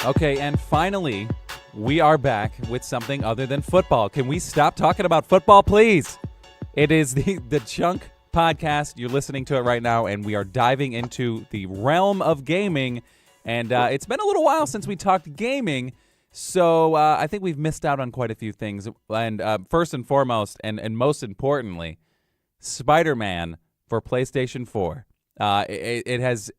Okay, and finally, we are back with something other than football. Can we stop talking about football, please? It is the Chunk podcast. You're listening to it right now, and we are diving into the realm of gaming. And it's been a little while since we talked gaming, so I think we've missed out on quite a few things. And first and foremost, and most importantly, Spider-Man for PlayStation 4.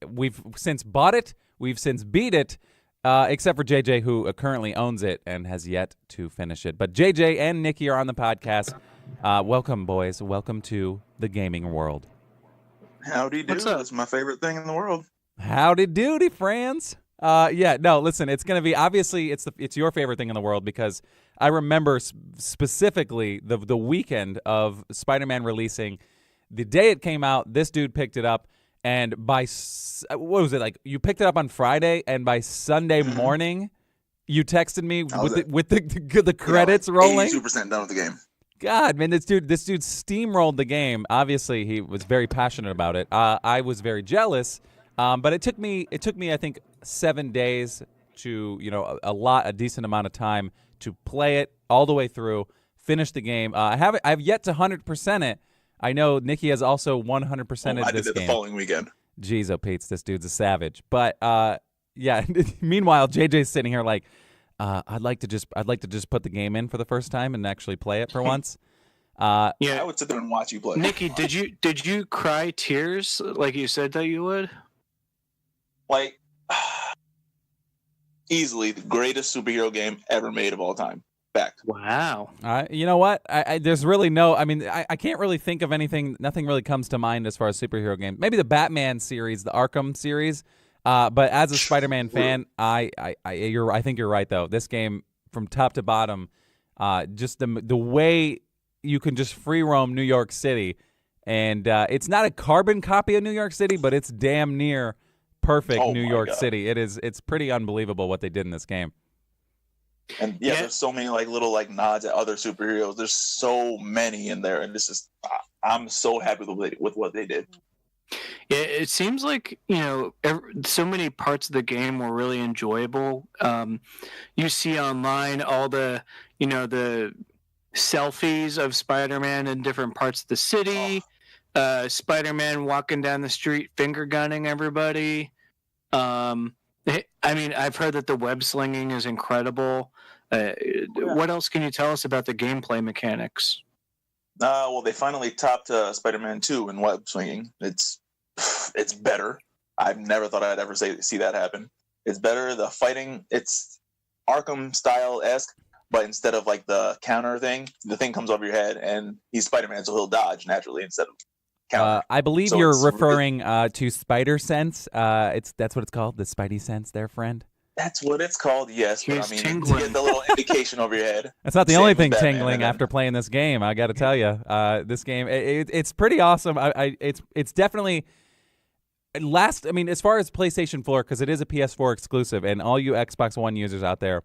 We've since bought it, we've since beat it, except for JJ, who currently owns it and has yet to finish it. But JJ and Nikki are on the podcast. Welcome, boys. Welcome to the gaming world. Howdy do. That's my favorite thing in the world. Howdy doody, friends. Listen, it's going to be, obviously, it's your favorite thing in the world because I remember specifically the weekend of Spider-Man releasing. The day it came out, this dude picked it up. And by, what was it, like, you picked it up on Friday, and by Sunday morning, you texted me with the credits rolling. 82% done with the game. God, man, this dude steamrolled the game. Obviously, he was very passionate about it. I was very jealous, but it took me, I think, 7 days to, a decent amount of time to play it all the way through, finish the game. I've yet to 100% it. I know Nikki has also 100%ed this game. I did it the following weekend. Jeez, oh, Pete's, this dude's a savage. But yeah. Meanwhile, JJ's sitting here like, I'd like to just put the game in for the first time and actually play it for once. Yeah, I would sit there and watch you play. Nikki, did you cry tears like you said that you would? Like, easily the greatest superhero game ever made of all time. Fact. Wow. You know what? There's really no. I mean, I can't really think of anything. Nothing really comes to mind as far as superhero games. Maybe the Batman series, the Arkham series. But as a Spider-Man fan, I think you're right though. This game, from top to bottom, just the way you can just free roam New York City, and it's not a carbon copy of New York City, but it's damn near perfect New York City. It's pretty unbelievable what they did in this game. And there's so many little nods at other superheroes. There's so many in there, and this is I'm so happy with what they did. Yeah, it seems like so many parts of the game were really enjoyable. You see online all the the selfies of Spider-Man in different parts of the city. Spider-Man walking down the street finger gunning everybody. I mean, I've heard that the web slinging is incredible. What else can you tell us about the gameplay mechanics? Well, they finally topped Spider-Man 2 in web swinging. It's better. I've never thought I'd ever see that happen. It's better. The fighting, it's Arkham style-esque, but instead of the counter thing, the thing comes over your head, and he's Spider-Man, so he'll dodge naturally instead of counter. I believe you're referring to Spider Sense. That's what it's called, the Spidey Sense there, friend. That's what it's called, yes. But He's I mean, tingling. to get the little indication over your head. That's not the only thing tingling after playing this game. I got to tell you, this game it's pretty awesome. It's definitely last. I mean, as far as PlayStation 4, because it is a PS4 exclusive, and all you Xbox One users out there,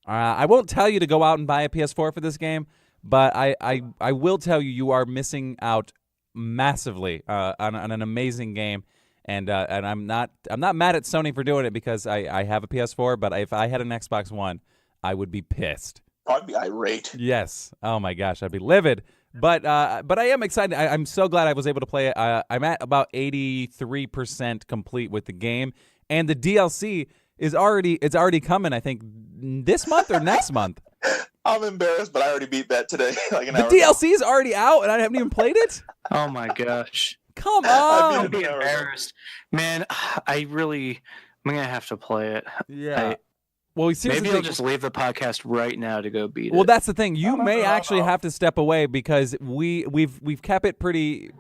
I won't tell you to go out and buy a PS4 for this game, but I will tell you are missing out massively on an amazing game. And I'm not mad at Sony for doing it because I have a PS4, but if I had an Xbox One, I would be pissed. I'd be irate. Yes. Oh my gosh, I'd be livid. But I am excited. I'm so glad I was able to play it. I'm at about 83% complete with the game, and the DLC is already coming. I think this month or next month. I'm embarrassed, but I already beat that today. The DLC is already out, and I haven't even played it. Oh my gosh. Come on. I'd be embarrassed. Man, I'm gonna have to play it. Yeah. Well, maybe I'll just leave the podcast right now to go beat it. Well, that's the thing. You may actually have to step away because we've kept it pretty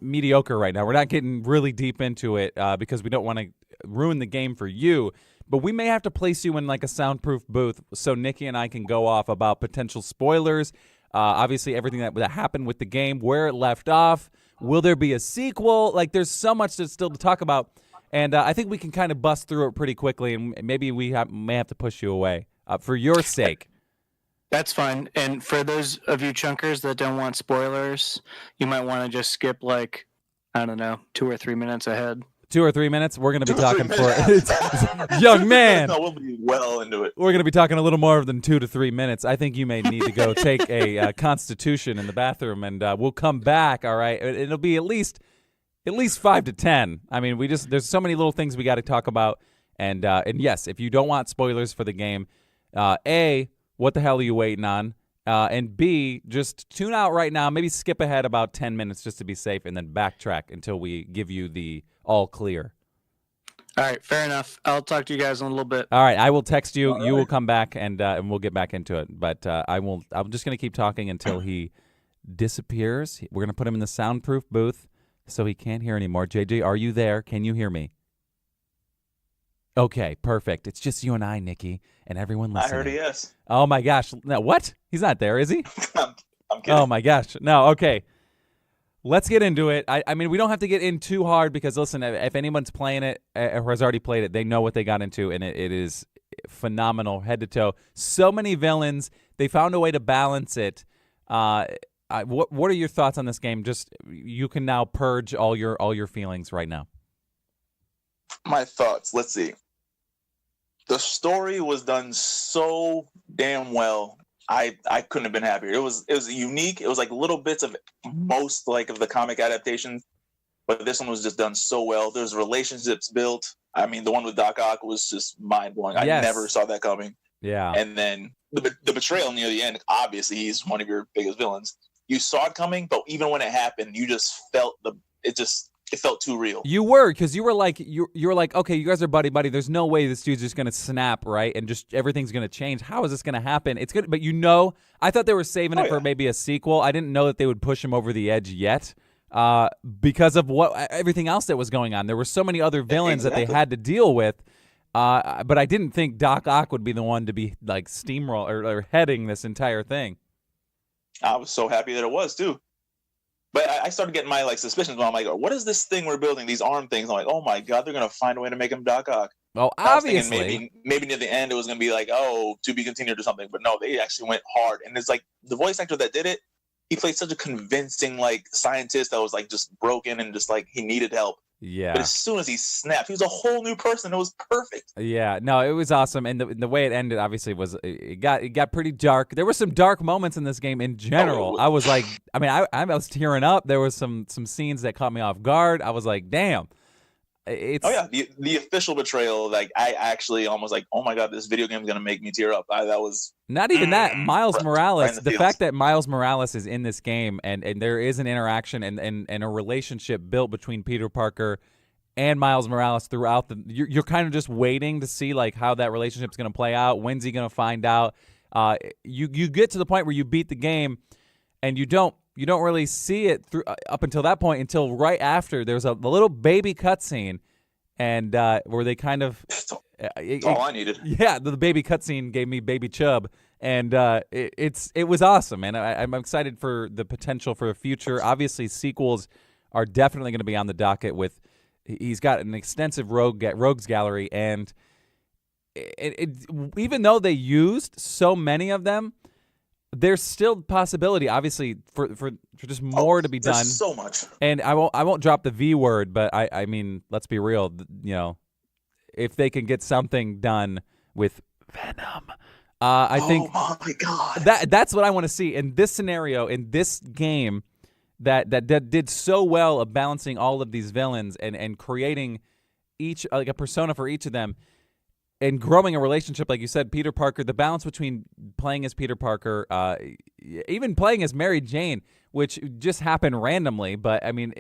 mediocre right now. We're not getting really deep into it because we don't want to ruin the game for you. But we may have to place you in a soundproof booth so Nikki and I can go off about potential spoilers. Obviously, everything that happened with the game, where it left off. Will there be a sequel? There's so much still to talk about. And I think we can kind of bust through it pretty quickly, and maybe we may have to push you away for your sake. That's fine. And for those of you chunkers that don't want spoilers, you might want to just skip 2 or 3 minutes ahead. 2 or 3 minutes. We're going to be 2 or 3 talking minutes. young man. No, we'll be well into it. We're going to be talking a little more than 2 to 3 minutes. I think you may need to go take a constitution in the bathroom, and we'll come back. All right, it'll be at least 5 to 10. I mean, there's so many little things we got to talk about, and yes, if you don't want spoilers for the game, A, what the hell are you waiting on? And B, just tune out right now. Maybe skip ahead about 10 minutes just to be safe, and then backtrack until we give you the all clear. All right, fair enough. I'll talk to you guys in a little bit. All right, I will text you. All You will right. come back, and we'll get back into it. But I'm just going to keep talking until he disappears. We're going to put him in the soundproof booth so he can't hear anymore. JJ, are you there? Can you hear me? Okay, perfect. It's just you and I, Nikki, and everyone I listening. heard a yes. Oh, my gosh. No, what? He's not there, is he? I'm kidding. Oh, my gosh. No, okay. Let's get into it. I mean, we don't have to get in too hard because, listen, if anyone's playing it or has already played it, they know what they got into, and it is phenomenal head to toe. So many villains. They found a way to balance it. What are your thoughts on this game? Just you can now purge all your feelings right now. My thoughts. Let's see. The story was done so damn well. I couldn't have been happier. It was unique. It was like little bits of most of the comic adaptations, but this one was just done so well. There's relationships built. I mean, the one with Doc Ock was just mind blowing. I Yes. never saw that coming. Yeah. And then the betrayal near the end. Obviously, he's one of your biggest villains. You saw it coming, but even when it happened, you just felt it felt too real. You were, because you were like, okay, you guys are buddy. There's no way this dude's just gonna snap, right? And just everything's gonna change. How is this gonna happen? It's good, but I thought they were saving it for maybe a sequel. I didn't know that they would push him over the edge yet, because of everything else that was going on. There were so many other villains that they had to deal with. But I didn't think Doc Ock would be the one to be like steamroll or heading this entire thing. I was so happy that it was too. But I started getting my suspicions when I'm like, what is this thing we're building? These arm things. I'm like, oh my god, they're gonna find a way to make him Doc Ock. Well, I was thinking obviously, maybe near the end it was gonna be like, oh, to be continued or something. But no, they actually went hard. And it's like the voice actor that did it, he played such a convincing scientist that was just broken and just he needed help. yeah. But as soon as he snapped, he was a whole new person. It was perfect. Yeah, no, it was awesome, and the way it ended obviously was it got pretty dark. There were some dark moments in this game in general. I was like, I mean, I was tearing up. There was some scenes that caught me off guard. I was like, damn, it's the official betrayal. I actually almost oh my god, this video game is gonna make me tear up. That was not even that. Miles right Morales, in the the fact feels. that Miles Morales is in this game and there is an interaction and a relationship built between Peter Parker and Miles Morales throughout you're kind of just waiting to see how that relationship's going to play out. When's he going to find out? You get to the point where you beat the game and you don't really see it through up until that point, until right after there's a little baby cutscene and where they kind of That's all I needed. yeah, the baby cutscene gave me baby chub, and it was awesome, and I'm excited for the potential for the future. Obviously, sequels are definitely going to be on the docket. He's got an extensive rogues gallery, and even though they used so many of them, there's still possibility, obviously, for just more to be done. There's so much. And I won't drop the V word, but I mean, let's be real. If they can get something done with Venom, I think oh my god, that's what I want to see in this scenario, in this game that did so well of balancing all of these villains and creating each a persona for each of them. And growing a relationship, like you said, Peter Parker, the balance between playing as Peter Parker, even playing as Mary Jane, which just happened randomly. But, I mean,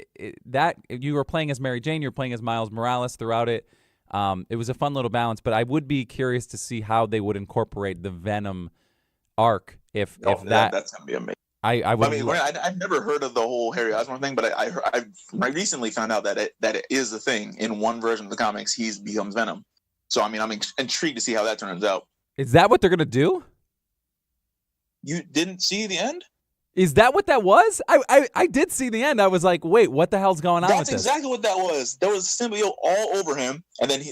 that you were playing as Mary Jane, you're playing as Miles Morales throughout it. It was a fun little balance. But I would be curious to see how they would incorporate the Venom arc if that's going to be amazing. I would. I mean, I've never heard of the whole Harry Osborn thing, but I recently found out that it is a thing. In one version of the comics, he becomes Venom. So, I mean, I'm intrigued to see how that turns out. Is that what they're going to do? You didn't see the end? Is that what that was? I did see the end. I was like, wait, what the hell's going on with this? That's exactly what that was. There was symbiote all over him, and then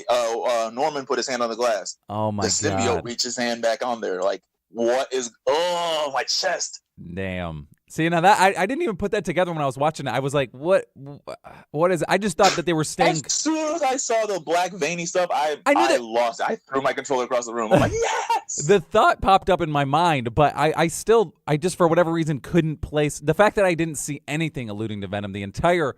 Norman put his hand on the glass. Oh, my God. The symbiote reached his hand back on there. Like, what is... Oh, my chest. Damn. See, now that I didn't even put that together when I was watching it. I was like, what is it? I just thought that they were staying. As soon as I saw the black veiny stuff, I lost it. I threw my controller across the room. I'm like, yes! The thought popped up in my mind, but I just for whatever reason couldn't place the fact that I didn't see anything alluding to Venom the entire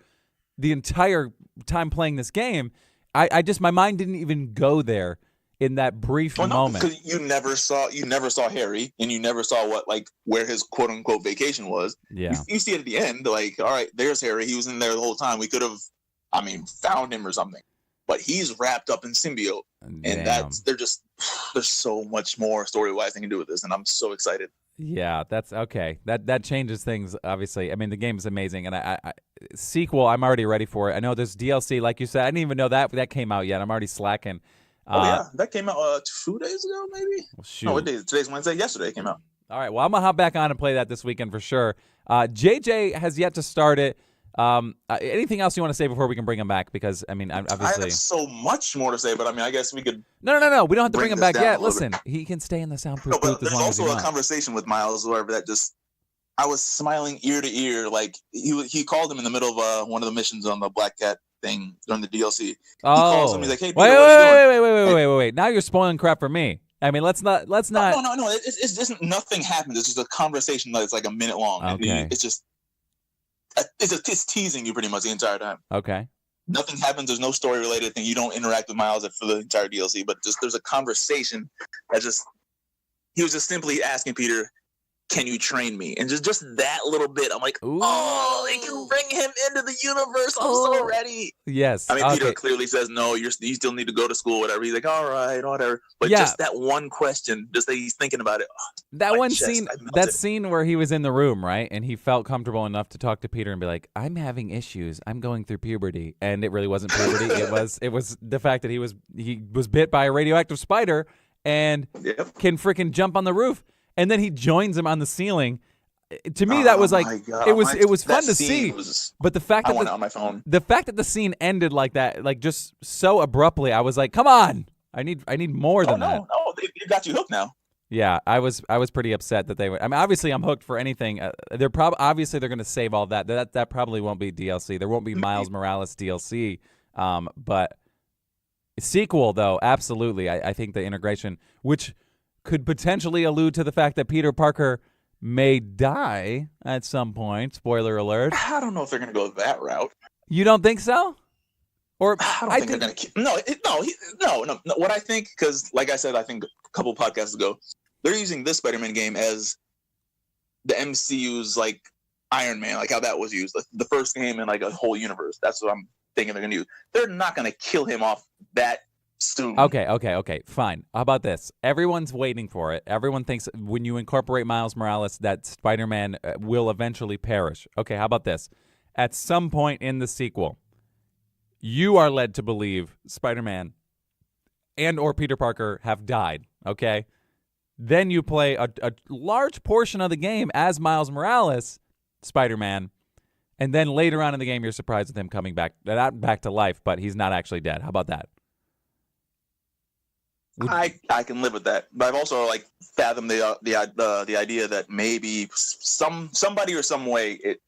time playing this game. I just, my mind didn't even go there in that brief moment. Because you never saw Harry, and you never saw where his quote unquote vacation was. Yeah. You see it at the end, like, all right, there's Harry. He was in there the whole time. We could have, found him or something. But he's wrapped up in symbiote, and there's so much more story wise they can do with this, and I'm so excited. Yeah, that's okay. That changes things, obviously. I mean, the game is amazing, and I sequel, I'm already ready for it. I know there's DLC, like you said. I didn't even know that came out yet. I'm already slacking. Yeah, that came out 2 days ago, maybe. Well, shoot. No, what day? Today's Wednesday. Yesterday it came out. All right, well, I'm gonna hop back on and play that this weekend for sure. JJ has yet to start it. Anything else you want to say before we can bring him back? Because obviously, I have so much more to say, but I guess we could. No. We don't have to bring him back yet. Listen, he can stay in the soundproof booth as long as he wants. There's also a conversation with Miles, whatever, that just. I was smiling ear to ear, like he called him in the middle of one of the missions on the Black Cat thing during the DLC. He calls him. He's like, "Hey, Peter, what are you doing?" Wait. Now you're spoiling crap for me. I mean, let's not. No. It's just nothing happens. It's just a conversation that's like a minute long. Okay. It's teasing you pretty much the entire time. Okay. Nothing happens. There's no story related thing. You don't interact with Miles for the entire DLC, but just there's a conversation that he was just simply asking Peter, can you train me? And just that little bit, I'm like, oh, they can bring him into the universe. I'm so ready. Yes. Peter clearly says, no, you still need to go to school, whatever. He's like, all right, whatever. But just that one question, just that he's thinking about it. That one scene, that scene where he was in the room, right? And he felt comfortable enough to talk to Peter and be like, I'm having issues. I'm going through puberty. And it really wasn't puberty. it was the fact that he was bit by a radioactive spider and can freaking jump on the roof. And then he joins him on the ceiling. To me, that was like it was fun to see. But the fact that on my phone. The fact that the scene ended like that, like just so abruptly, I was like, "Come on, I need more than that." No, they got you hooked now. Yeah, I was pretty upset that they were. I mean, obviously, I'm hooked for anything. They're obviously going to save all that. That probably won't be DLC. There won't be Miles Morales DLC. But sequel though, absolutely. I think the integration, which could potentially allude to the fact that Peter Parker may die at some point. Spoiler alert. I don't know if they're going to go that route. You don't think so? Or I don't think they're going to. No. What I think, because like I said, I think a couple podcasts ago, they're using this Spider-Man game as the MCU's like Iron Man, like how that was used, the first game in like a whole universe. That's what I'm thinking they're going to use. They're not going to kill him off that soon. Okay, fine. How about this? Everyone's waiting for it. Everyone thinks when you incorporate Miles Morales that Spider-Man will eventually perish. Okay, how about this? At some point in the sequel, you are led to believe Spider-Man and or Peter Parker have died, okay? Then you play a large portion of the game as Miles Morales, Spider-Man, and then later on in the game you're surprised with him coming back, not back to life, but he's not actually dead. How about that? I can live with that, but I've also like fathomed the idea that maybe somebody or some way it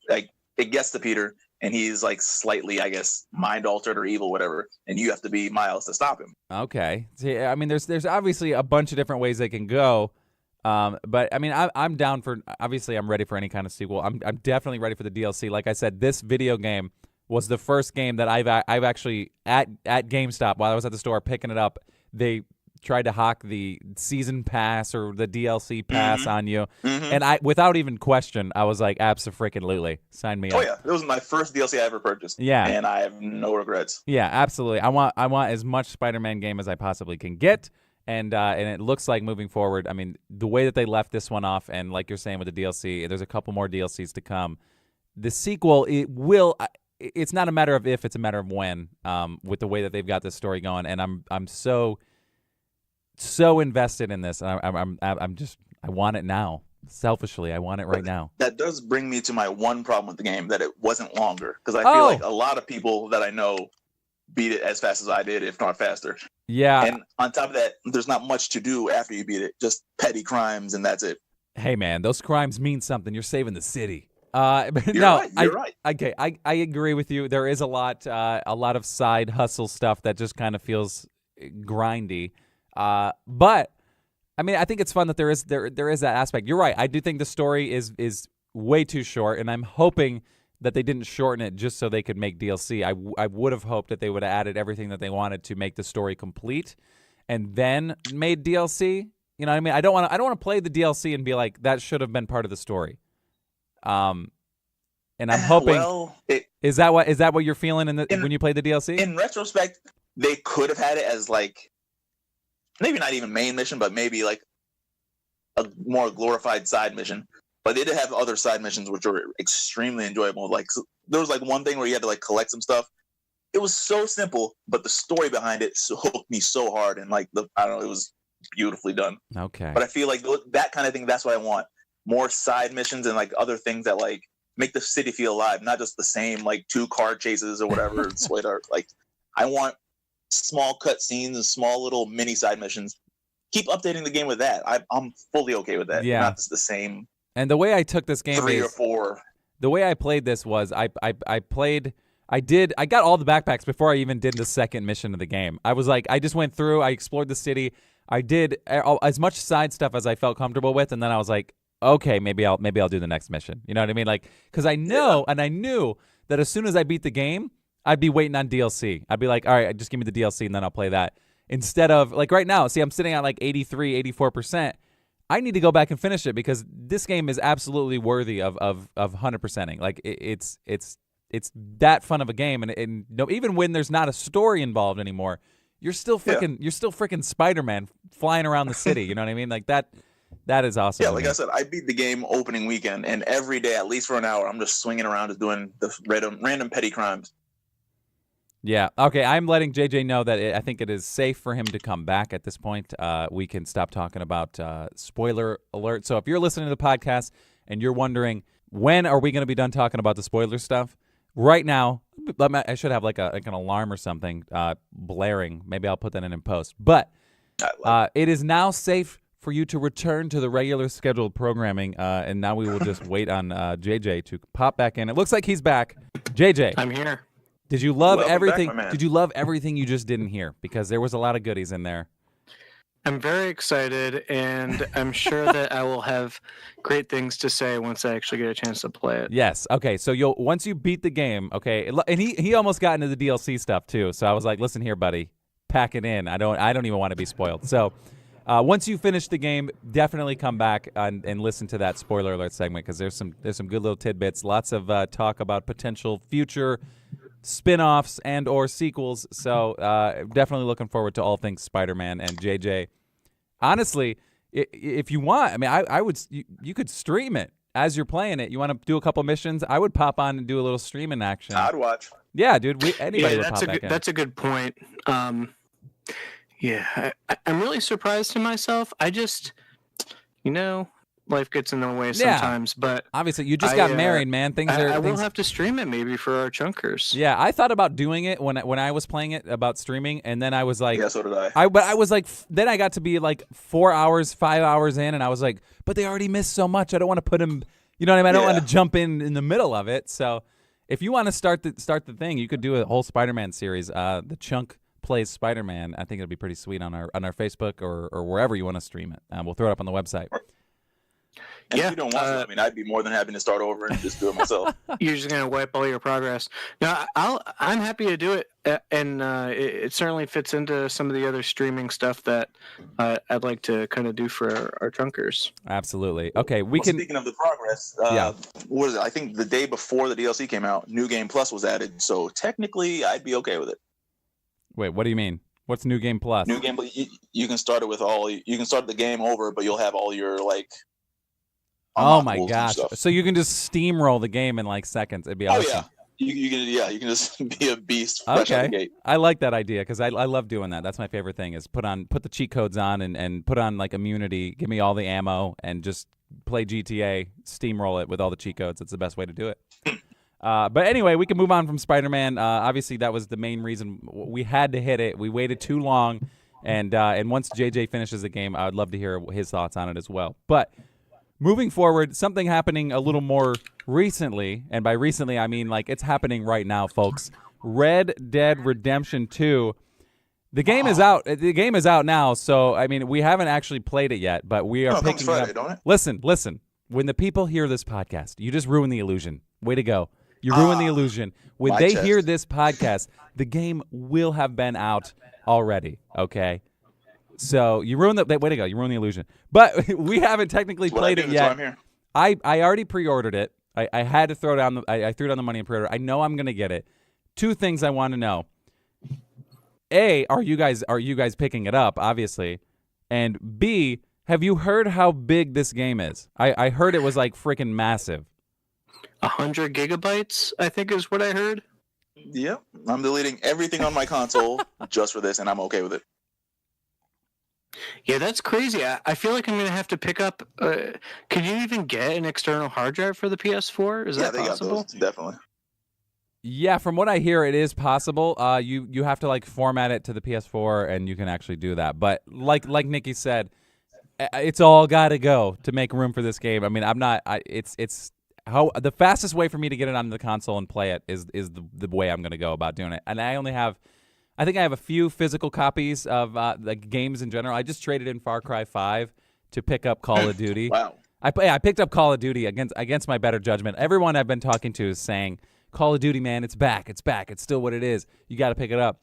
gets to Peter and he's like slightly, I guess, mind altered or evil, whatever, and you have to be Miles to stop him. Okay, see, I mean, there's obviously a bunch of different ways they can go, but I mean, I'm down for. Obviously, I'm ready for any kind of sequel. I'm definitely ready for the DLC. Like I said, this video game was the first game that I've actually at GameStop while I was at the store picking it up. They tried to hawk the season pass or the DLC pass on you, and I, without even question, I was like, abso-freaking-lutely, sign me up. Oh yeah, it was my first DLC I ever purchased. Yeah, and I have no regrets. Yeah, absolutely. I want as much Spider-Man game as I possibly can get, and it looks like moving forward. I mean, the way that they left this one off, and like you're saying with the DLC, there's a couple more DLCs to come. The sequel, it will. It's not a matter of if, it's a matter of when. With the way that they've got this story going, and I'm so invested in this. I'm just, I want it now. Selfishly, I want it right now. That does bring me to my one problem with the game, that it wasn't longer, because I feel like a lot of people that I know beat it as fast as I did, if not faster. Yeah. And on top of that, there's not much to do after you beat it. Just petty crimes, and that's it. Hey man, those crimes mean something. You're saving the city. You're no, right. You're right. Okay, I agree with you. There is a lot of side hustle stuff that just kind of feels grindy. But I mean, I think it's fun that there is that aspect. You're right. I do think the story is way too short, and I'm hoping that they didn't shorten it just so they could make DLC. I would have hoped that they would have added everything that they wanted to make the story complete, and then made DLC. You know what I mean? I don't want to play the DLC and be like, that should have been part of the story. And I'm hoping. Well, is that what you're feeling when you play the DLC? In retrospect, they could have had it as like maybe not even main mission, but maybe like a more glorified side mission. But they did have other side missions which were extremely enjoyable. Like there was like one thing where you had to like collect some stuff. It was so simple, but the story behind it hooked me so hard, and like I don't know, it was beautifully done. Okay. But I feel like that kind of thing, that's what I want. More side missions and like other things that like make the city feel alive, not just the same like 2 car chases or whatever. Like I want small cut scenes and small little mini side missions. Keep updating the game with that. I'm fully okay with that. Yeah. Not just the same. And the way I took this game 3 or 4. The way I played this was I got all the backpacks before I even did the second mission of the game. I was like, I just went through, I explored the city. I did as much side stuff as I felt comfortable with, and then I was like, okay, maybe I'll do the next mission. You know what I mean? Like, because I know and I knew that as soon as I beat the game, I'd be waiting on DLC. I'd be like, all right, just give me the DLC and then I'll play that. Instead of like right now, see, I'm sitting at like 83, 84%. I need to go back and finish it because this game is absolutely worthy of 100%ing. Like it's that fun of a game, and no, even when there's not a story involved anymore, you're still freaking Spider-Man flying around the city. You know what I mean? Like that is awesome. Yeah, like I said, I beat the game opening weekend, and every day, at least for an hour, I'm just swinging around just doing the random petty crimes. Yeah. Okay. I'm letting JJ know that I think it is safe for him to come back at this point. We can stop talking about spoiler alert. So if you're listening to the podcast and you're wondering when are we going to be done talking about the spoiler stuff, right now, I should have like an alarm or something blaring. Maybe I'll put that in post. But it is now safe for you to return to the regular scheduled programming, and now we will just wait on JJ to pop back in. It looks like he's back. JJ. I'm here. Did you love Welcome everything? back, my man. Did you love everything you just didn't hear? Because there was a lot of goodies in there. I'm very excited, and I'm sure that I will have great things to say once I actually get a chance to play it. Yes. Okay. So once you beat the game, okay, and he almost got into the DLC stuff too. So I was like, listen here, buddy, pack it in. I don't even want to be spoiled. So once you finish the game, definitely come back and listen to that spoiler alert segment because there's some good little tidbits, lots of talk about potential future spin-offs and or sequels. So definitely looking forward to all things Spider-Man. And JJ, honestly, if you want, I mean, I would you could stream it as you're playing it. You want to do a couple missions, I would pop on and do a little streaming action. I'd watch. Yeah, dude, anybody would pop back in. That's a good point. Yeah, I'm really surprised to myself. I just, life gets in the way sometimes. But obviously, you just got married, man. I will have to stream it maybe for our chunkers. Yeah, I thought about doing it when I was playing it, about streaming, and then I was like, Yeah, so did I. But I was like, then I got to be like 4 hours, 5 hours in, and I was like, but they already missed so much. I don't want to put them. You know what I mean? I don't want to jump in the middle of it. So if you want to start the thing, you could do a whole Spider-Man series. The Chunk Plays Spider-Man. I think it'd be pretty sweet on our Facebook or wherever you want to stream it. We'll throw it up on the website. And if you don't want to, I mean, I'd be more than happy to start over and just do it myself. You're just gonna wipe all your progress. No, I'm happy to do it, and it certainly fits into some of the other streaming stuff that I'd like to kind of do for our chunkers. Absolutely. Okay, Speaking of the progress, what is it? I think the day before the DLC came out, New Game Plus was added, so technically I'd be okay with it. Wait, what do you mean? What's New Game Plus? New Game, you can start it with you can start the game over, but you'll have all your like. Oh my gosh! So you can just steamroll the game in like seconds. It'd be awesome. You can just be a beast. Fresh out the gate. I like that idea because I love doing that. That's my favorite thing is put the cheat codes on and put on like immunity. Give me all the ammo and just play GTA. Steamroll it with all the cheat codes. It's the best way to do it. But anyway, we can move on from Spider-Man. Obviously, that was the main reason we had to hit it. We waited too long, and once JJ finishes the game, I would love to hear his thoughts on it as well. But moving forward, something happening a little more recently, and by recently I mean like it's happening right now, folks. Red Dead Redemption 2. The game is out. The game is out now, so I mean we haven't actually played it yet, but we are picking Friday, it up. Don't it? Listen. When the people hear this podcast, you just ruin the illusion. Way to go. You ruin the illusion. When they hear this podcast, the game will have been out already, okay? So you ruined the way to go. You ruined the illusion. But we haven't technically played it yet. I already pre-ordered it. I had to throw down I threw down the money and pre-order. I know I'm going to get it. Two things I want to know. A, are you guys picking it up, obviously? And B, have you heard how big this game is? I heard it was like freaking massive. 100 gigabytes, I think is what I heard. Yep. I'm deleting everything on my console just for this, and I'm okay with it. Yeah, that's crazy. I feel like I'm going to have to pick up... can you even get an external hard drive for the PS4? Is that possible? Got those, definitely. Yeah, from what I hear, it is possible. You have to like format it to the PS4, and you can actually do that. But like Nikki said, it's all got to go to make room for this game. I mean, I'm not. It's how the fastest way for me to get it onto the console and play it is the way I'm going to go about doing it. And I only have, I think I have a few physical copies of the games in general. I just traded in Far Cry 5 to pick up Call of Duty. Wow. I picked up Call of Duty against my better judgment. Everyone I've been talking to is saying, Call of Duty, man, it's back. It's back. It's still what it is. You got to pick it up.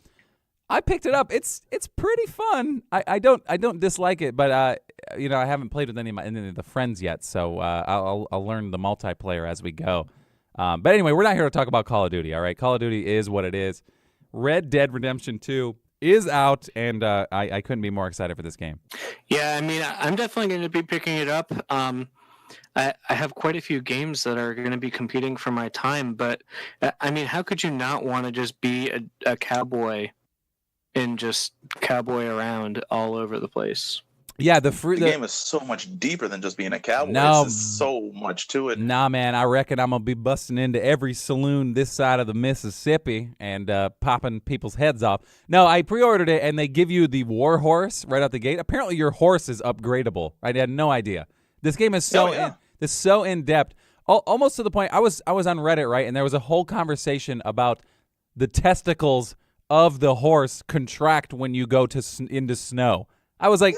I picked it up. It's pretty fun. I don't dislike it, but I haven't played with any of the friends yet, so I'll learn the multiplayer as we go. But anyway, we're not here to talk about Call of Duty. All right, Call of Duty is what it is. Red Dead Redemption 2 is out, and I couldn't be more excited for this game. Yeah, I mean, I'm definitely going to be picking it up. I have quite a few games that are going to be competing for my time, but I mean, how could you not want to just be a cowboy and just cowboy around all over the place? Yeah, the game is so much deeper than just being a cowboy. No, there's so much to it. Nah, man, I reckon I'm gonna be busting into every saloon this side of the Mississippi and popping people's heads off. No, I pre-ordered it, and they give you the war horse right out the gate. Apparently, your horse is upgradable. I had no idea. This game is so in depth, almost to the point. I was on Reddit, right, and there was a whole conversation about the testicles of the horse contract when you go into snow. I was like,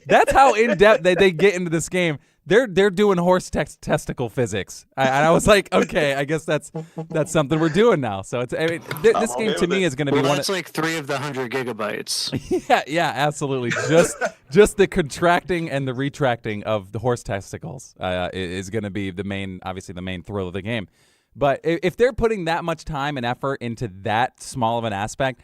that's how in depth they get into this game. They're doing horse testicle physics, and I was like, okay, I guess that's something we're doing now. So it's this game to me is going to be one. That's like 3 of the 100 gigabytes. yeah, absolutely. Just the contracting and the retracting of the horse testicles is going to be the main thrill of the game. But if they're putting that much time and effort into that small of an aspect,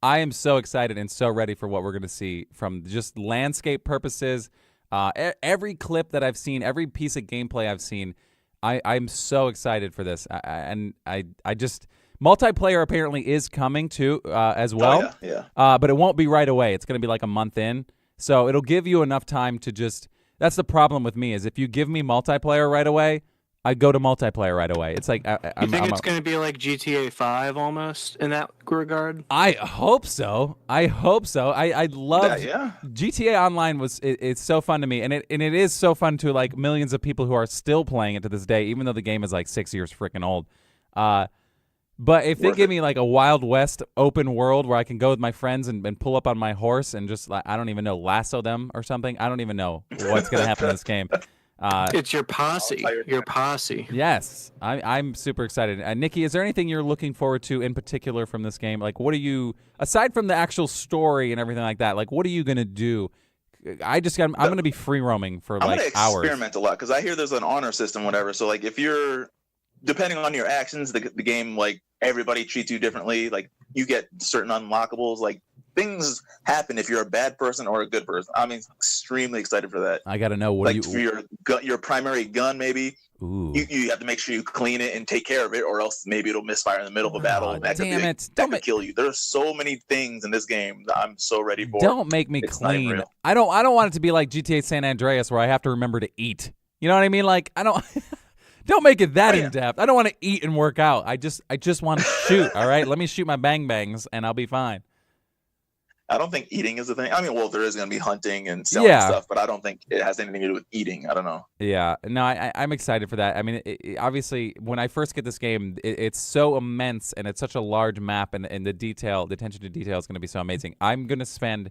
I am so excited and so ready for what we're going to see from just landscape purposes. Every clip that I've seen, every piece of gameplay I've seen, I'm so excited for this. I just multiplayer apparently is coming too as well. Oh, yeah. But it won't be right away. It's going to be like a month in, so it'll give you enough time to just. That's the problem with me is if you give me multiplayer right away, I go to multiplayer right away. It's like you think it's going to be like GTA 5 almost in that regard? I hope so. I love GTA Online it's so fun to me, and it is so fun to like millions of people who are still playing it to this day, even though the game is like 6 years freaking old. But if they give me like a Wild West open world where I can go with my friends and pull up on my horse and just like I don't even know lasso them or something, I don't even know what's going to happen in this game. It's your posse. Your posse. Yes, I'm super excited. Nikki, is there anything you're looking forward to in particular from this game? Like, what are you aside from the actual story and everything like that? Like, what are you gonna do? I'm gonna be free roaming for like hours. I'm gonna experiment a lot because I hear there's an honor system, whatever. So like, if you're depending on your actions, the game like everybody treats you differently. Like you get certain unlockables. Like things happen if you're a bad person or a good person. I'm extremely excited for that. I gotta know for your primary gun, maybe. Ooh. You have to make sure you clean it and take care of it, or else maybe it'll misfire in the middle of a battle. That could kill you. There's so many things in this game that I'm so ready for. Don't make me clean. I don't want it to be like GTA San Andreas where I have to remember to eat. You know what I mean? Like I don't. Don't make it that in depth. I don't want to eat and work out. I just want to shoot. All right, let me shoot my bang bangs and I'll be fine. I don't think eating is a thing. I mean, well, there is going to be hunting and selling stuff, but I don't think it has anything to do with eating. I don't know. Yeah, no, I'm excited for that. I mean, obviously, when I first get this game, it's so immense and it's such a large map, and the attention to detail is going to be so amazing. I'm going to spend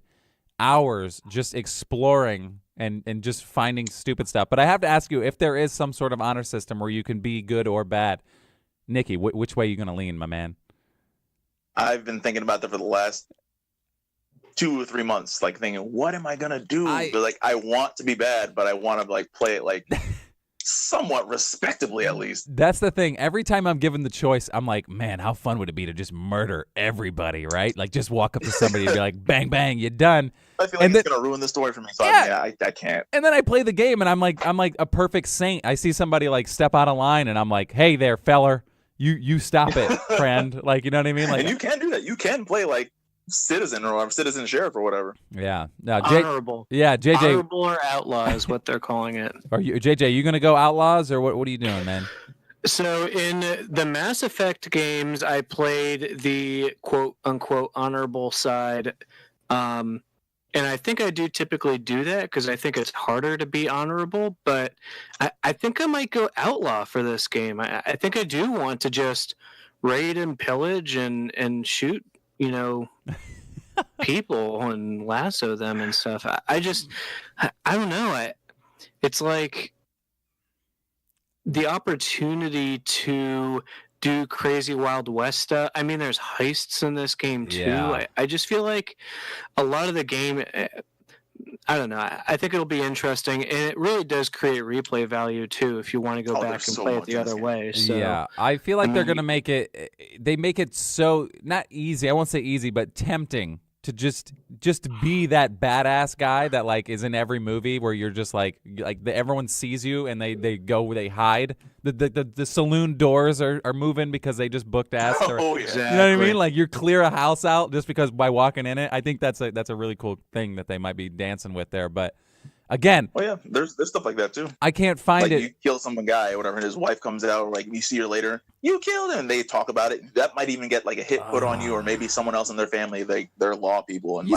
hours just exploring and just finding stupid stuff. But I have to ask you, if there is some sort of honor system where you can be good or bad, Nikki, which way are you going to lean, my man? I've been thinking about that for the last 2 or 3 months, like thinking, what am I gonna do? But like, I want to be bad, but I want to like play it like somewhat respectably at least. That's the thing. Every time I'm given the choice, I'm like, man, how fun would it be to just murder everybody, right? Like, just walk up to somebody and be like, bang, bang, you're done. I feel like it's gonna ruin the story for me. So I can't. And then I play the game, and I'm like a perfect saint. I see somebody like step out of line, and I'm like, hey there, feller, you stop it, friend. Like, you know what I mean? Like, and you can do that. You can play like citizen or citizen sheriff or whatever. Yeah. No, honorable. Yeah, JJ. Honorable or outlaw is what they're calling it. Are you, JJ? You gonna go outlaws, or what are you doing, man? So in the Mass Effect games, I played the quote unquote honorable side, and I think I do typically do that because I think it's harder to be honorable. But I think I might go outlaw for this game. I think I do want to just raid and pillage and shoot, people and lasso them and stuff. I don't know. It's like the opportunity to do crazy Wild West stuff. I mean, there's heists in this game too. Yeah. I just feel like a lot of the game, I don't know. I think it'll be interesting, and it really does create replay value too if you want to go back and play it the other way. So, yeah, I feel like they're gonna make it. They make it so not easy. I won't say easy, but tempting to just be that badass guy that like is in every movie where you're just like everyone sees you and they hide. The saloon doors are moving because they just booked ass. Oh, yeah. Exactly. You know what I mean? Like, you clear a house out just because by walking in it. I think that's a really cool thing that they might be dancing with there. But again, oh yeah, there's stuff like that too. I can't find like it. You kill some guy or whatever, and his wife comes out, or like you see her later, you killed him. They talk about it. That might even get like a hit put on you, or maybe someone else in their family. They're law people, and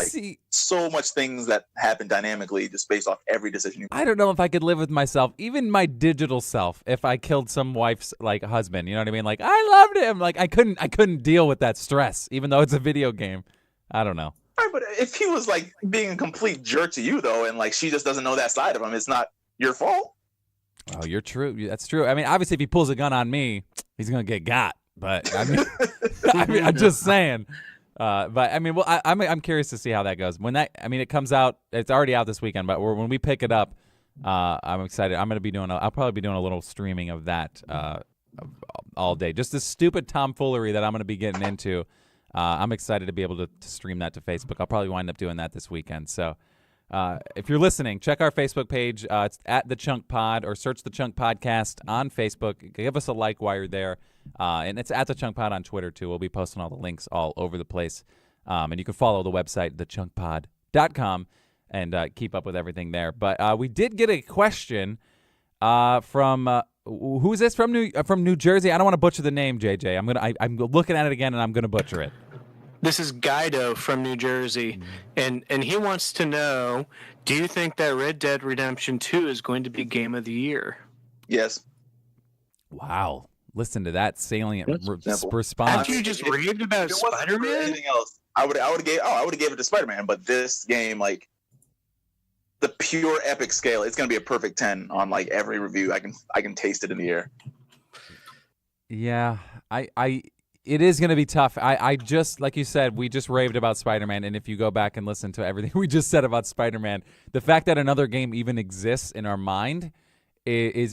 so much things that happen dynamically just based off every decision you make. I don't know if I could live with myself, even my digital self, if I killed some wife's like husband. You know what I mean? Like, I loved him. Like, I couldn't deal with that stress, even though it's a video game. I don't know. Right, but if he was like being a complete jerk to you though, and like she just doesn't know that side of him, it's not your fault. Oh, you're true. That's true. I mean, obviously, if he pulls a gun on me, he's gonna get got. But I mean, I'm just saying. But I mean, well, I'm curious to see how that goes. It comes out. It's already out this weekend. But when we pick it up, I'm excited. I'm gonna be doing. I'll probably be doing a little streaming of that all day. Just this stupid tomfoolery that I'm gonna be getting into. I'm excited to be able to stream that to Facebook. I'll probably wind up doing that this weekend. So if you're listening, check our Facebook page. It's at The Chunk Pod, or search The Chunk Podcast on Facebook. Give us a like while you're there. And it's at The Chunk Pod on Twitter, too. We'll be posting all the links all over the place. And you can follow the website, thechunkpod.com, and keep up with everything there. But we did get a question from... who is this from New Jersey? I don't want to butcher the name, JJ. I'm looking at it again, and I'm gonna butcher it. This is Guido from New Jersey, and he wants to know: do you think that Red Dead Redemption 2 is going to be Game of the Year? Yes. Wow, listen to that salient response. After you just raved about Spider-Man, anything else, I would have gave it to Spider-Man. But this game, like the pure epic scale, it's gonna be a perfect 10 on like every review. I can taste it in the air. Yeah, it is going to be tough. I just, like you said, we just raved about Spider-Man, and if you go back and listen to everything we just said about Spider-Man, the fact that another game even exists in our mind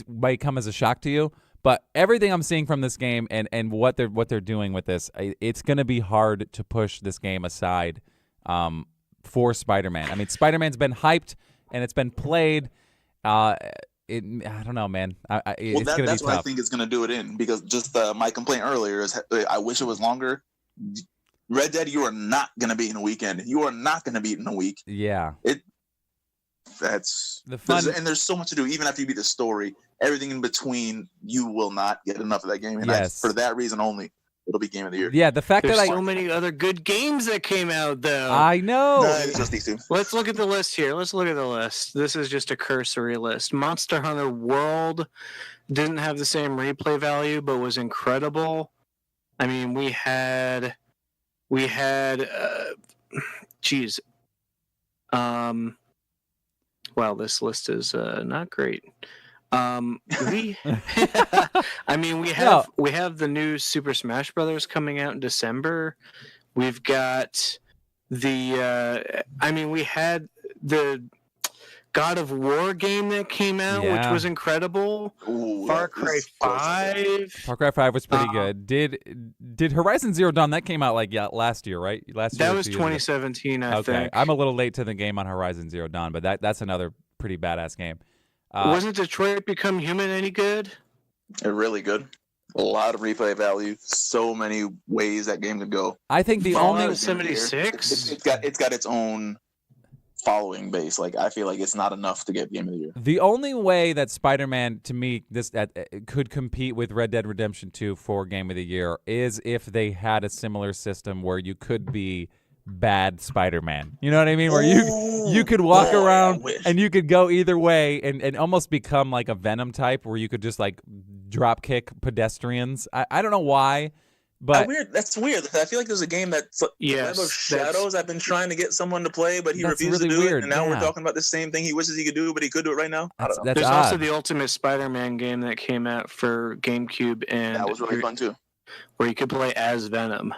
might come as a shock to you. But everything I'm seeing from this game and what they're doing with this, it's going to be hard to push this game aside for Spider-Man. I mean, Spider-Man's been hyped and it's been played. I don't know, man. It's gonna be that's tough. what I think is going to do it in, because just my complaint earlier is I wish it was longer. Red Dead, you are not going to beat in a weekend. You are not going to beat in a week. Yeah. That's the fun. And there's so much to do. Even after you beat the story, everything in between, you will not get enough of that game. And Yes. for that reason only, it'll be game of the year. Yeah, the fact There's that so many other good games that came out, though. I know. No, it's just these two. Let's look at the list here. Let's look at the list. This is just a cursory list. Monster Hunter World didn't have the same replay value, but was incredible. I mean, we had, geez. Well, this list is not great. We, I mean, we have the new Super Smash Brothers coming out in December. We've got the, we had the God of War game that came out, which was incredible. Ooh, Far Cry 5. Far Cry 5 was pretty good. Did Horizon Zero Dawn, that came out like last year, right? Last year That was 2017, I think. I'm a little late to the game on Horizon Zero Dawn, but that's another pretty badass game. Wasn't Detroit Become Human any good? They're really good. A lot of replay value. So many ways that game could go. I think the Fallout only 76. It's got its own following base. Like, I feel like it's not enough to get game of the year. The only way that Spider-Man, to me, could compete with Red Dead Redemption 2 for Game of the Year is if they had a similar system where you could be bad Spider-Man. You know what I mean? Where you could walk around and you could go either way and almost become like a Venom type where you could just like drop kick pedestrians. I don't know why. But that's weird. I feel like there's a game that's Web of Shadows. I've been trying to get someone to play, but he refused really to do weird. it. And now we're talking about the same thing he wishes he could do, but he could do it right now. That's There's odd. also the Ultimate Spider-Man game that came out for GameCube, and that was really fun too, where you could play as Venom.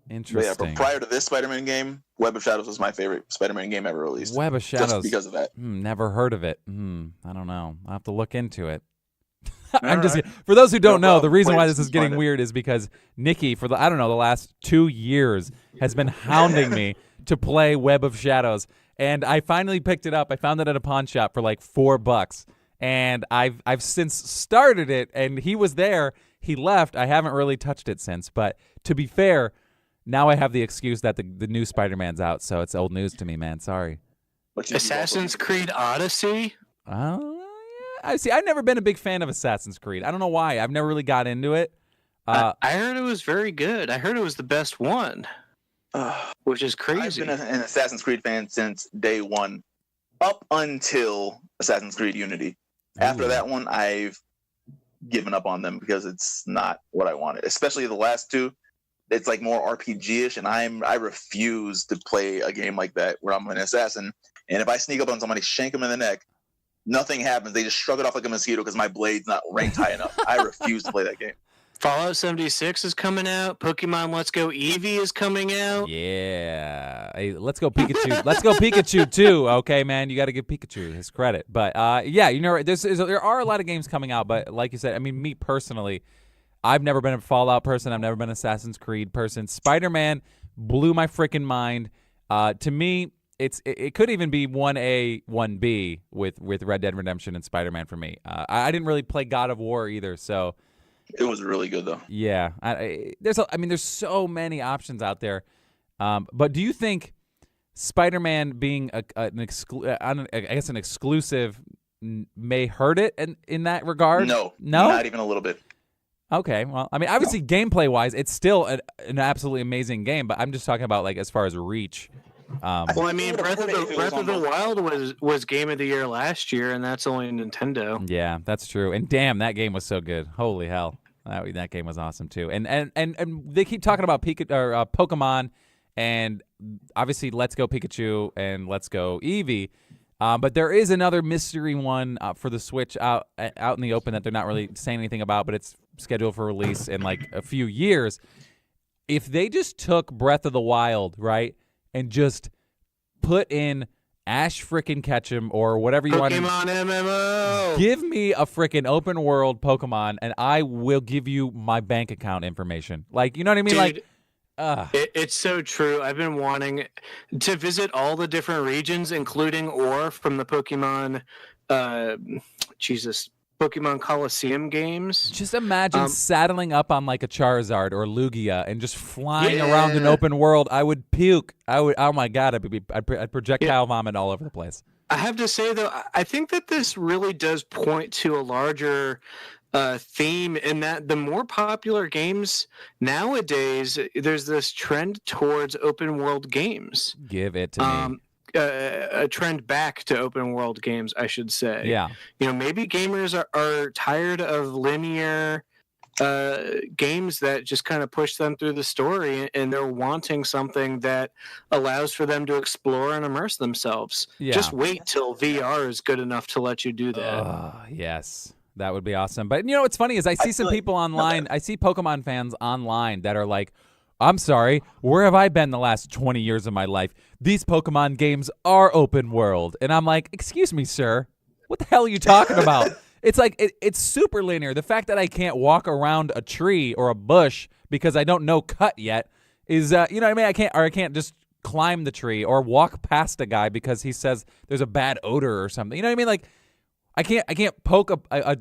Interesting. But prior to this Spider-Man game, Web of Shadows was my favorite Spider-Man game ever released. Web of Shadows. Just because of that. Never heard of it. I don't know. I'll have to look into it. For those who don't know, the reason why this is getting weird is because Niki, for the last 2 years, has been hounding me to play Web of Shadows, and I finally picked it up. I found it at a pawn shop for like $4, and I've since started it. And he was there. He left. I haven't really touched it since. But to be fair, now I have the excuse that the new Spider-Man's out, so it's old news to me, man. Sorry. Assassin's Creed Odyssey. Oh. I see. I've never been a big fan of Assassin's Creed. I don't know why. I've never really got into it. I heard it was very good. I heard it was the best one, which is crazy. I've been an Assassin's Creed fan since day one, up until Assassin's Creed Unity. After that one, I've given up on them because it's not what I wanted. Especially the last two. It's like more RPG-ish, and I refuse to play a game like that where I'm an assassin, and if I sneak up on somebody, shank them in the neck, nothing happens. They just shrug it off like a mosquito because my blade's not ranked high enough. I refuse to play that game. Fallout 76 is coming out. Pokemon Let's Go Eevee is coming out. Yeah. Hey, let's go Pikachu. Let's go Pikachu too. Okay, man, you got to give Pikachu his credit. But yeah, there are a lot of games coming out. But like you said, I mean, me personally, I've never been a Fallout person. I've never been an Assassin's Creed person. Spider-Man blew my freaking mind. To me, it could even be 1A, 1B with Red Dead Redemption and Spider-Man for me. I didn't really play God of War either, so it was really good though. Yeah, there's so many options out there. But do you think Spider-Man being an exclusive may hurt it in that regard? No, not even a little bit. Okay, well, I mean, obviously, gameplay-wise, it's still an absolutely amazing game. But I'm just talking about like as far as reach. Well, I mean, Breath of the Wild was Game of the Year last year, and that's only Nintendo. Yeah, that's true. And damn, that game was so good. Holy hell, that game was awesome too. And they keep talking about Pokemon, and obviously, Let's Go Pikachu and Let's Go Eevee. But there is another mystery one for the Switch out in the open that they're not really saying anything about, but it's scheduled for release in like a few years. If they just took Breath of the Wild, right, and just put in Ash frickin' Ketchum or whatever you want. Pokemon MMO. Give me a frickin' open world Pokemon, and I will give you my bank account information. Like, you know what I mean? Dude, like, it's so true. I've been wanting to visit all the different regions, including from the Pokemon. Pokemon Coliseum games. Just imagine saddling up on like a Charizard or Lugia and just flying around an open world. I would puke. Oh my god! I'd projectile vomit all over the place. I have to say though, I think that this really does point to a larger theme in that the more popular games nowadays, there's this trend towards open world games. Give it to me. A trend back to open world games, I should say. Yeah. Maybe gamers are tired of linear games that just kind of push them through the story, and they're wanting something that allows for them to explore and immerse themselves. Yeah. Just wait till VR is good enough to let you do that. Yes. That would be awesome. But what's funny is I see some people online, I see Pokemon fans online that are like, I'm sorry, where have I been the last 20 years of my life? These Pokemon games are open world. And I'm like, excuse me, sir. What the hell are you talking about? It's like, it's super linear. The fact that I can't walk around a tree or a bush because I don't know cut yet is, I can't just climb the tree or walk past a guy because he says there's a bad odor or something. You know what I mean? Like, I can't poke a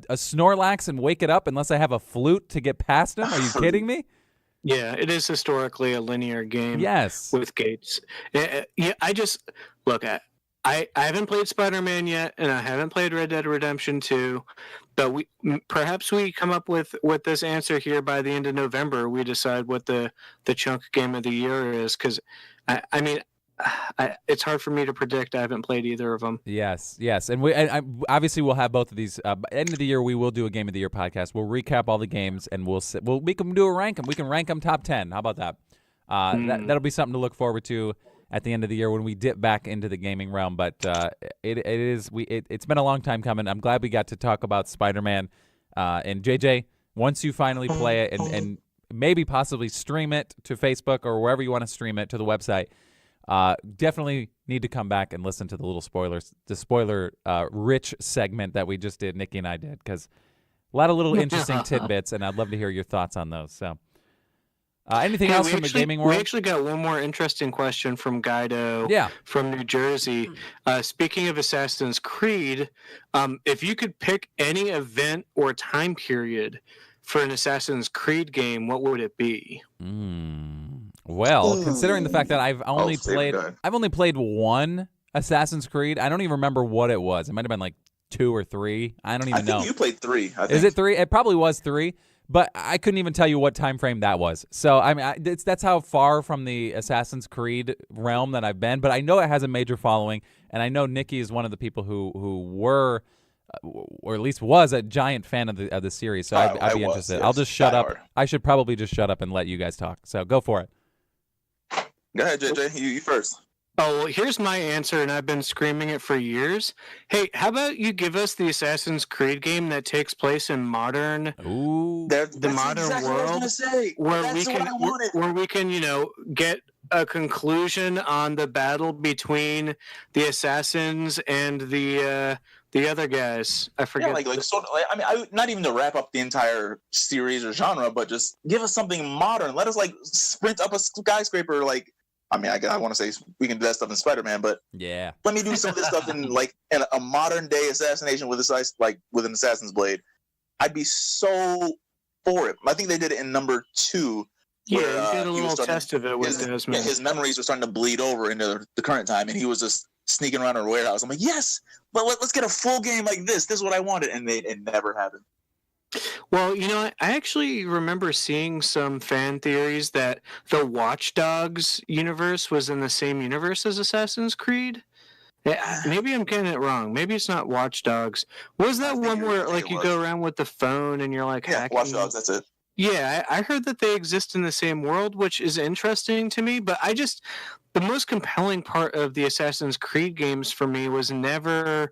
Snorlax and wake it up unless I have a flute to get past him. Are you kidding me? Yeah, it is historically a linear game. Yes. With gates. Yeah, I haven't played Spider-Man yet, and I haven't played Red Dead Redemption 2, but perhaps we come up with this answer here by the end of November. We decide what the chunk game of the year is, because it's hard for me to predict. I haven't played either of them. Yes, and obviously we'll have both of these. End of the year, we will do a Game of the Year podcast. We'll recap all the games, and we can do a rank them. We can rank them top 10. How about that? That'll be something to look forward to at the end of the year when we dip back into the gaming realm. But it's been a long time coming. I'm glad we got to talk about Spider-Man. And JJ, once you finally play it and maybe possibly stream it to Facebook or wherever you want to stream it to the website. Definitely need to come back and listen to the little spoiler rich segment that we just did, Nikki and I did, because a lot of little interesting tidbits, and I'd love to hear your thoughts on those. So, anything else from the gaming world? We actually got one more interesting question from Guido from New Jersey. Speaking of Assassin's Creed, if you could pick any event or time period for an Assassin's Creed game, what would it be? Well, considering the fact that I've only played one Assassin's Creed, I don't even remember what it was. It might have been like 2 or 3. I don't even know. I think you played 3. Is it 3? It probably was 3, but I couldn't even tell you what time frame that was. So I mean, that's how far from the Assassin's Creed realm that I've been. But I know it has a major following, and I know Nikki is one of the people who were, or at least was, a giant fan of the series. So I'd be interested. Yes. I'll just shut up. I should probably just shut up and let you guys talk. So go for it. Go ahead, JJ. You first. Oh, well, here's my answer, and I've been screaming it for years. Hey, how about you give us the Assassin's Creed game that takes place in modern, the modern exactly world, where we can, get a conclusion on the battle between the assassins and the other guys. I forget. Yeah, not even to wrap up the entire series or genre, but just give us something modern. Let us sprint up a skyscraper. I want to say we can do that stuff in Spider-Man, but yeah, let me do some of this stuff in a modern day assassination with with an assassin's blade. I'd be so for it. I think they did it in number 2. Yeah, you did a little test of it with Desmond. Yeah, his memories were starting to bleed over into the current time, and he was just sneaking around a warehouse. I'm like, yes, but let's get a full game like this. This is what I wanted, and it never happened. Well, I actually remember seeing some fan theories that the Watch Dogs universe was in the same universe as Assassin's Creed. Maybe I'm getting it wrong. Maybe it's not Watch Dogs. Was that one where you go around with the phone and you're hacking? Watch Dogs, that's it. Yeah, I heard that they exist in the same world, which is interesting to me, but the most compelling part of the Assassin's Creed games for me was never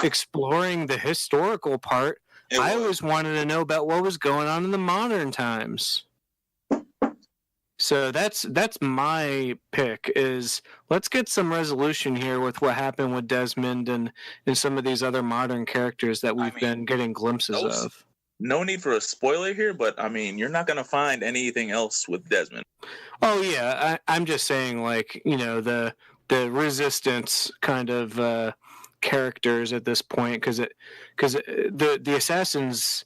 exploring the historical part. I always wanted to know about what was going on in the modern times. So that's my pick, is let's get some resolution here with what happened with Desmond and some of these other modern characters that we've been getting glimpses of. No need for a spoiler here, but you're not going to find anything else with Desmond. Oh yeah, I'm just saying the resistance kind of characters at this point, because the assassins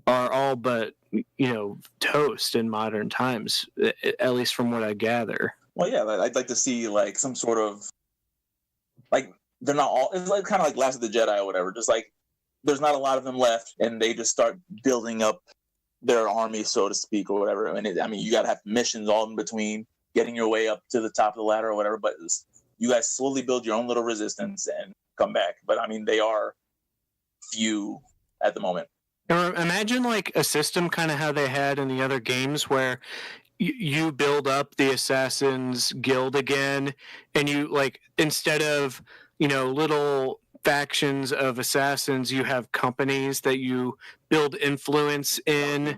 are all but toast in modern times, at least from what I gather. Well, yeah, I'd like to see some sort of they're not all. It's kind of like Last of the Jedi or whatever. Just there's not a lot of them left, and they just start building up their army, so to speak, or whatever. And you got to have missions all in between, getting your way up to the top of the ladder or whatever. But you guys slowly build your own little resistance and come back. But they are few at the moment. Or imagine like a system kind of how they had in the other games where you build up the Assassin's Guild again, and you like instead of little factions of assassins, you have companies that you build influence in,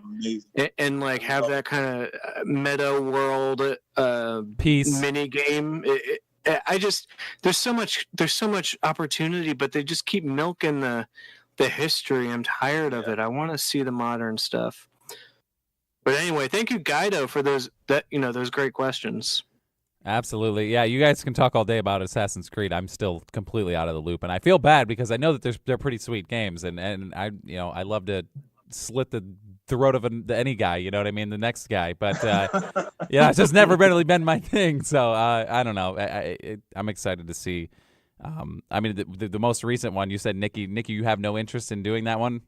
and like have that kind of meta world Peace mini game. There's so much opportunity, but they just keep milking the history. I'm tired of it. I want to see the modern stuff. But anyway, thank you, Guido, for those great questions. Absolutely. Yeah, you guys can talk all day about Assassin's Creed. I'm still completely out of the loop, and I feel bad because I know that they're pretty sweet games, and I I love to slit the throat of any guy, you know what I mean, the next guy, but it's just never really been my thing. So I don't know. I'm excited to see. The most recent one, you said, Nikki, you have no interest in doing that one?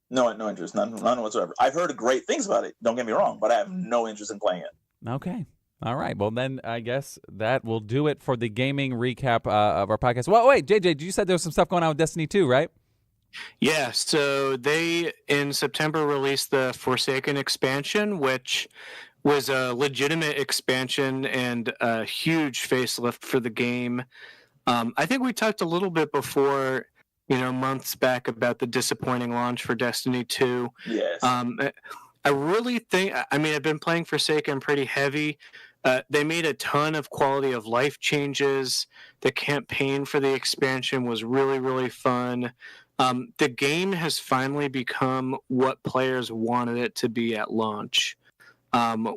No interest, none whatsoever. I've heard great things about it. Don't get me wrong, but I have no interest in playing it. Okay. All right. Well, then I guess that will do it for the gaming recap of our podcast. Well, wait, JJ, you said there was some stuff going on with Destiny 2, right? Yeah. So they, in September, released the Forsaken expansion, which was a legitimate expansion and a huge facelift for the game. I think we talked a little bit before, months back about the disappointing launch for Destiny 2. Yes. I really think, I've been playing Forsaken pretty heavy. They made a ton of quality of life changes. The campaign for the expansion was really, really fun. The game has finally become what players wanted it to be at launch,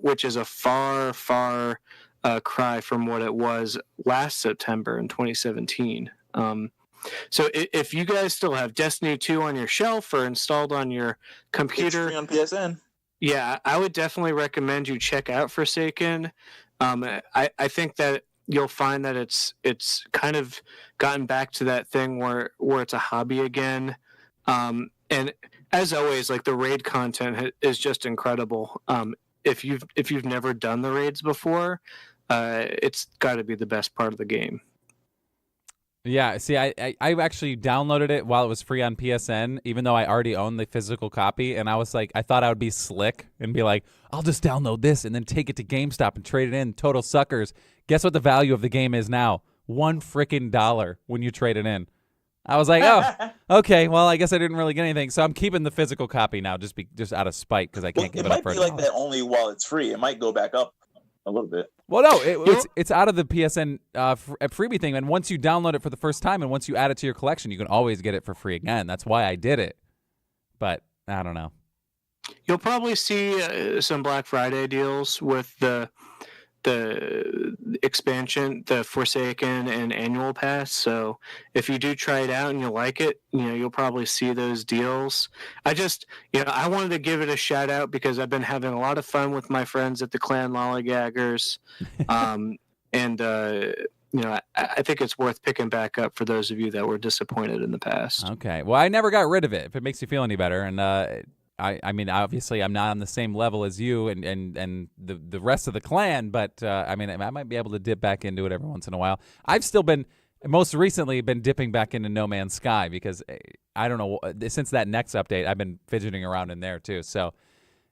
which is a far, far cry from what it was last September in 2017. So if you guys still have Destiny 2 on your shelf or installed on your computer, it's free on PSN. Yeah, I would definitely recommend you check out Forsaken. I think that you'll find that it's kind of gotten back to that thing where it's a hobby again. And as always, like the raid content is just incredible. If you've never done the raids before, it's got to be the best part of the game. Yeah, see, I actually downloaded it while it was free on PSN, even though I already owned the physical copy, and I was like, I thought I would be slick and be like, I'll just download this and then take it to GameStop and trade it in. Total suckers. Guess what the value of the game is now? $1 when you trade it in. I was like, oh, okay, well, I guess I didn't really get anything, so I'm keeping the physical copy now just out of spite because I can't give it up for $1. It might be like that only while it's free. It might go back up a little bit. Well, no, it's out of the PSN freebie thing, and once you download it for the first time and once you add it to your collection, you can always get it for free again. That's why I did it. But I don't know. You'll probably see some Black Friday deals with the expansion, the Forsaken and annual pass. So if you do try it out and you like it, you'll probably see those deals. I just, I wanted to give it a shout out because I've been having a lot of fun with my friends at the Clan Lollygaggers. And I think it's worth picking back up for those of you that were disappointed in the past. Okay. Well, I never got rid of it, if it makes you feel any better. And I mean, obviously, I'm not on the same level as you and the rest of the clan, but I might be able to dip back into it every once in a while. I've still been, most recently, dipping back into No Man's Sky because I don't know, since that next update, I've been fidgeting around in there too. So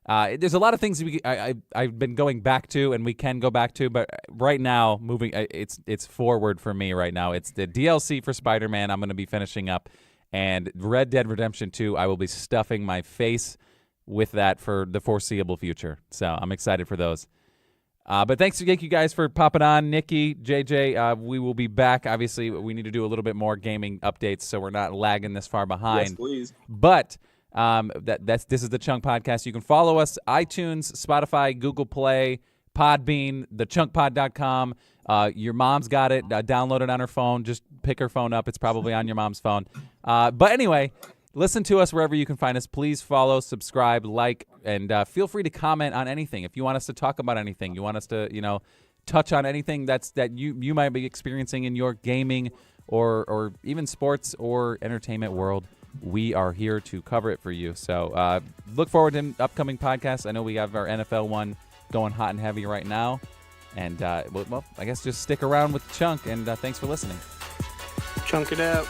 there's a lot of things I've been going back to and we can go back to, but right now, it's forward for me right now. It's the DLC for Spider-Man I'm going to be finishing up. And Red Dead Redemption 2, I will be stuffing my face with that for the foreseeable future. So I'm excited for those. But thank you guys for popping on. Nikki, JJ, we will be back. Obviously, we need to do a little bit more gaming updates so we're not lagging this far behind. Yes, please. But this is the Chunk Podcast. You can follow us, iTunes, Spotify, Google Play, Podbean, thechunkpod.com. Your mom's got it. Download it on her phone. Just pick her phone up. It's probably on your mom's phone. But anyway, listen to us wherever you can find us. Please follow, subscribe, like, and feel free to comment on anything. If you want us to talk about anything, you want us to, touch on anything that you might be experiencing in your gaming or even sports or entertainment world, we are here to cover it for you. So look forward to upcoming podcasts. I know we have our NFL one going hot and heavy right now. And, well, I guess just stick around with Chunk, and thanks for listening. Chunk it out.